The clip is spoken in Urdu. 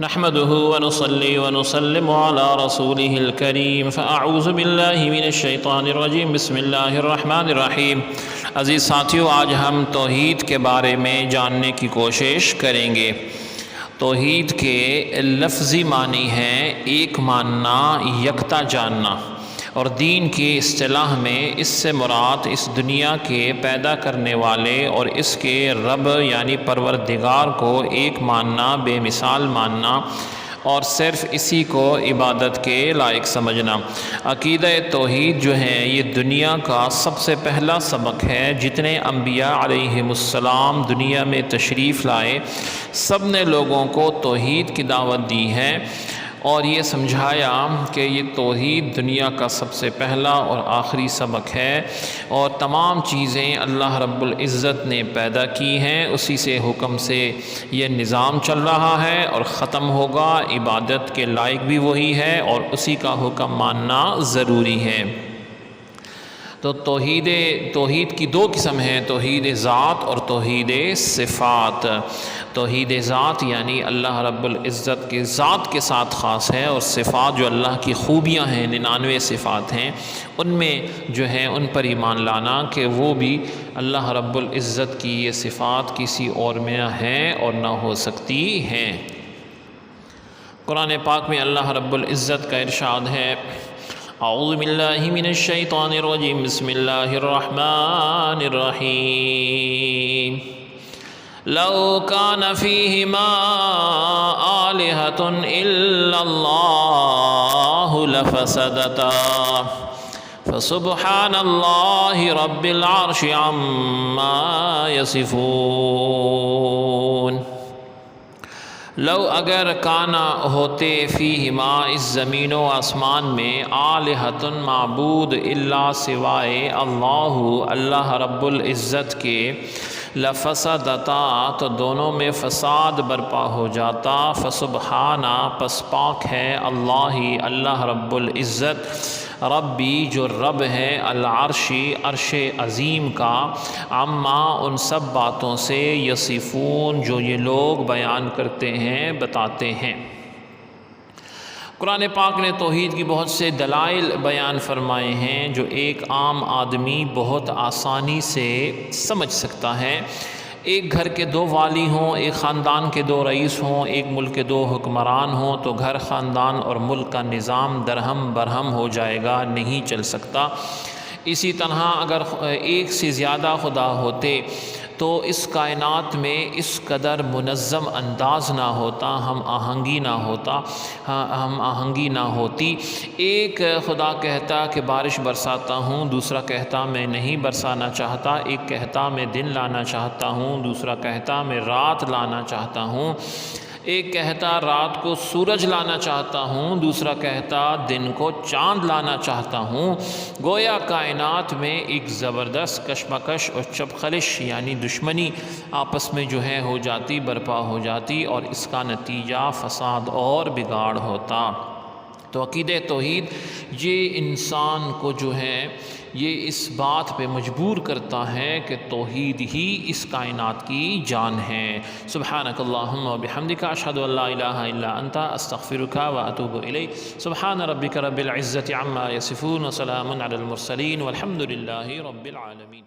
نحمده ونصلي ونسلم على رسوله الكريم فاعوذ باللہ من الشیطان الرجیم بسم اللہ الرحمن الرحیم۔ عزیز ساتھیو، آج ہم توحید کے بارے میں جاننے کی کوشش کریں گے۔ توحید کے لفظی معنی ہیں ایک ماننا، یکتا جاننا، اور دین کی اصطلاح میں اس سے مراد اس دنیا کے پیدا کرنے والے اور اس کے رب یعنی پروردگار کو ایک ماننا، بے مثال ماننا اور صرف اسی کو عبادت کے لائق سمجھنا۔ عقیدہ توحید جو ہے یہ دنیا کا سب سے پہلا سبق ہے۔ جتنے انبیاء علیہم السلام دنیا میں تشریف لائے، سب نے لوگوں کو توحید کی دعوت دی ہے اور یہ سمجھایا کہ یہ توحید دنیا کا سب سے پہلا اور آخری سبق ہے، اور تمام چیزیں اللہ رب العزت نے پیدا کی ہیں، اسی سے حکم سے یہ نظام چل رہا ہے اور ختم ہوگا۔ عبادت کے لائق بھی وہی ہے اور اسی کا حکم ماننا ضروری ہے۔ تو توحید کی دو قسم ہیں، توحید ذات اور توحید صفات۔ توحید ذات یعنی اللہ رب العزت کے ذات کے ساتھ خاص ہے، اور صفات جو اللہ کی خوبیاں ہیں، 99 صفات ہیں، ان میں جو ہے ان پر ایمان لانا کہ وہ بھی اللہ رب العزت کی یہ صفات کسی اور میں ہیں اور نہ ہو سکتی ہیں۔ قرآن پاک میں اللہ رب العزت کا ارشاد ہے، اعوذ باللہ من الشیطان الرجیم بسم اللہ الرحمن الرحیم۔ لو کان فیہما آلہۃ الا اللہ لفسدتا فسبحان اللہ رب العرش عما یصفون۔ لو اگر کانا ہوتے فیہما اس زمین و آسمان میں آلہۃ معبود الا سوائے اللہ رب العزت کے، لفسدتا تو دونوں میں فساد برپا ہو جاتا۔ فسبحانہ پس پاک ہے اللہ رب العزت، ربی جو رب ہے، العرشی عرش عظیم کا، عما ان سب باتوں سے، یصفون جو یہ لوگ بیان کرتے ہیں، بتاتے ہیں۔ قرآن پاک نے توحید کی بہت سے دلائل بیان فرمائے ہیں جو ایک عام آدمی بہت آسانی سے سمجھ سکتا ہے۔ ایک گھر کے دو والی ہوں، ایک خاندان کے دو رئیس ہوں، ایک ملک کے دو حکمران ہوں تو گھر، خاندان اور ملک کا نظام درہم برہم ہو جائے گا، نہیں چل سکتا۔ اسی طرح اگر ایک سے زیادہ خدا ہوتے تو اس کائنات میں اس قدر منظم انداز نہ ہوتا، ہم آہنگی نہ ہوتی۔ ایک خدا کہتا کہ بارش برساتا ہوں، دوسرا کہتا میں نہیں برسانا چاہتا، ایک کہتا میں دن لانا چاہتا ہوں، دوسرا کہتا میں رات لانا چاہتا ہوں، ایک کہتا رات کو سورج لانا چاہتا ہوں، دوسرا کہتا دن کو چاند لانا چاہتا ہوں۔ گویا کائنات میں ایک زبردست کشمکش اور چپخلش یعنی دشمنی آپس میں جو ہے ہو جاتی، برپا ہو جاتی، اور اس کا نتیجہ فساد اور بگاڑ ہوتا۔ تو عقیدہ توحید یہ انسان کو جو ہے یہ اس بات پہ مجبور کرتا ہے کہ توحید ہی اس کائنات کی جان ہے۔ سبحانک اللہم و بحمدک، اشہد ان لا الہ الا انت، استغفرک و اتوب الیک۔ سبحان ربک رب العزت عما یصفون، وسلام علی المرسلین، والحمد للہ رب العالمین۔